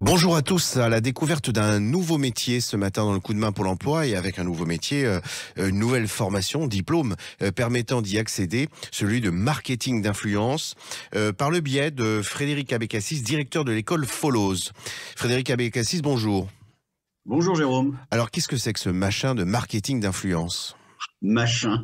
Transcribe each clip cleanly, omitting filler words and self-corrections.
Bonjour à tous, à la découverte d'un nouveau métier ce matin dans le coup de main pour l'emploi et avec un nouveau métier, une nouvelle formation, diplôme permettant d'y accéder, celui de marketing d'influence, par le biais de Frédéric Abécassis, directeur de l'école Follows. Frédéric Abécassis, bonjour. Bonjour Jérôme. Alors qu'est-ce que c'est que ce machin de marketing d'influence? Machin.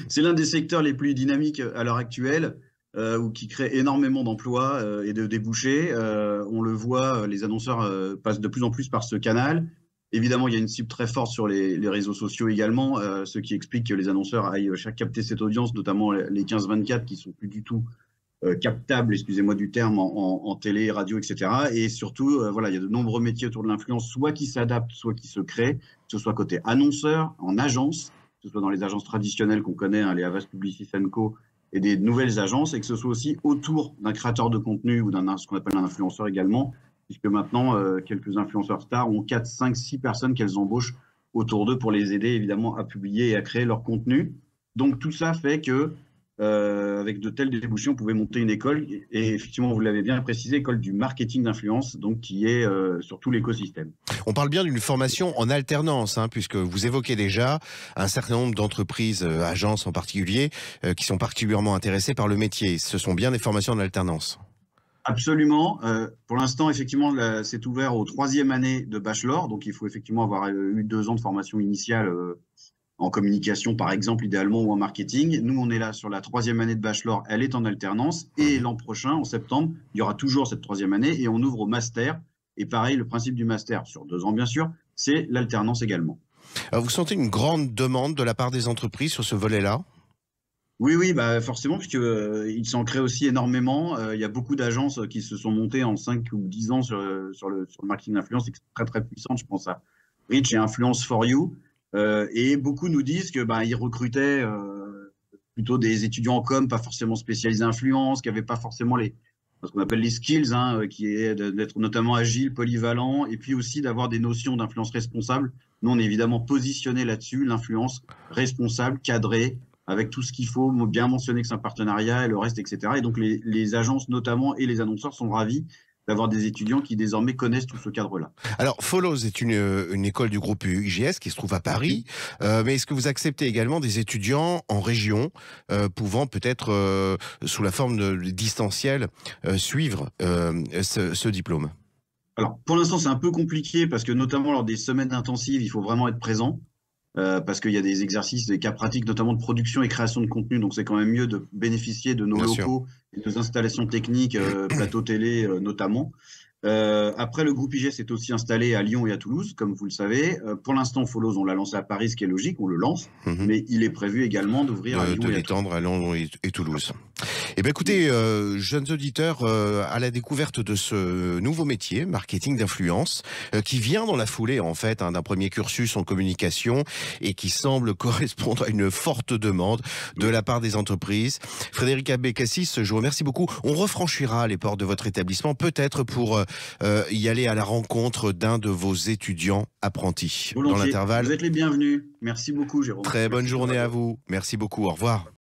C'est l'un des secteurs les plus dynamiques à l'heure actuelle, ou qui crée énormément d'emplois et de débouchés. On le voit, les annonceurs passent de plus en plus par ce canal. Évidemment, il y a une cible très forte sur les réseaux sociaux également, ce qui explique que les annonceurs aillent capter cette audience, notamment les 15-24 qui sont plus du tout captables, excusez-moi du terme, en télé, radio, etc. Et surtout, voilà, il y a de nombreux métiers autour de l'influence, soit qui s'adaptent, soit qui se créent, que ce soit côté annonceur, en agence, que ce soit dans les agences traditionnelles qu'on connaît, hein, les Havas Publicis & Co, et des nouvelles agences, et que ce soit aussi autour d'un créateur de contenu ou ce qu'on appelle un influenceur également, puisque maintenant, quelques influenceurs stars ont 4, 5, 6 personnes qu'elles embauchent autour d'eux pour les aider évidemment à publier et à créer leur contenu. Donc tout ça fait que avec de tels débouchés, on pouvait monter une école, et effectivement, vous l'avez bien précisé, école du marketing d'influence, donc qui est sur tout l'écosystème. On parle bien d'une formation en alternance, hein, puisque vous évoquez déjà un certain nombre d'entreprises, agences en particulier, qui sont particulièrement intéressées par le métier. Ce sont bien des formations en alternance. Absolument. Pour l'instant, effectivement, c'est ouvert aux 3e année de bachelor, donc il faut effectivement avoir eu 2 ans de formation initiale en communication, par exemple, idéalement, ou en marketing. Nous, on est là sur la 3e année de bachelor, elle est en alternance, et l'an prochain, en septembre, il y aura toujours cette 3e année, et on ouvre au master. Et pareil, le principe du master, sur 2 ans bien sûr, c'est l'alternance également. Vous sentez une grande demande de la part des entreprises sur ce volet-là? Oui, oui, bah forcément, puisque il s'en crée aussi énormément. Il y a beaucoup d'agences qui se sont montées en 5 ou 10 ans sur le marketing d'influence, c'est très très puissant. Je pense à Reach et Influence for You. Et beaucoup nous disent que ils recrutaient plutôt des étudiants en com, pas forcément spécialisés influence, qui n'avaient pas forcément ce qu'on appelle les skills, hein, qui est d'être notamment agile, polyvalent, et puis aussi d'avoir des notions d'influence responsable. Nous, on est évidemment positionné là-dessus, l'influence responsable, cadrée, avec tout ce qu'il faut, bien mentionner que c'est un partenariat et le reste, etc. Et donc les agences notamment et les annonceurs sont ravis d'avoir des étudiants qui désormais connaissent tout ce cadre-là. Alors, Follows est une école du groupe UGS qui se trouve à Paris. Mais est-ce que vous acceptez également des étudiants en région pouvant peut-être, sous la forme de distanciel, suivre ce diplôme? Alors, pour l'instant, c'est un peu compliqué parce que notamment lors des semaines intensives, il faut vraiment être présent. Parce qu'il y a des exercices, des cas pratiques, notamment de production et création de contenu. Donc, c'est quand même mieux de bénéficier de nos Bien sûr. locaux et de nos installations techniques, plateau télé notamment. Après, le groupe IGS est aussi installé à Lyon et à Toulouse, comme vous le savez. Pour l'instant, Follows, on l'a lancé à Paris, ce qui est logique, on le lance. Mhm. Mais il est prévu également d'ouvrir à De Lyon et à Toulouse. l'étendre à Lyon et Toulouse. Eh bien, écoutez, jeunes auditeurs, à la découverte de ce nouveau métier, marketing d'influence, qui vient dans la foulée, en fait, hein, d'un premier cursus en communication et qui semble correspondre à une forte demande de la part des entreprises. Frédéric Abécassis, je vous remercie beaucoup. On refranchira les portes de votre établissement, peut-être pour y aller à la rencontre d'un de vos étudiants apprentis. Dans Volontiers. l'intervalle, Vous êtes les bienvenus. Merci beaucoup, Jérôme. très bonne Merci pour journée à votre vous. Merci beaucoup. Au revoir.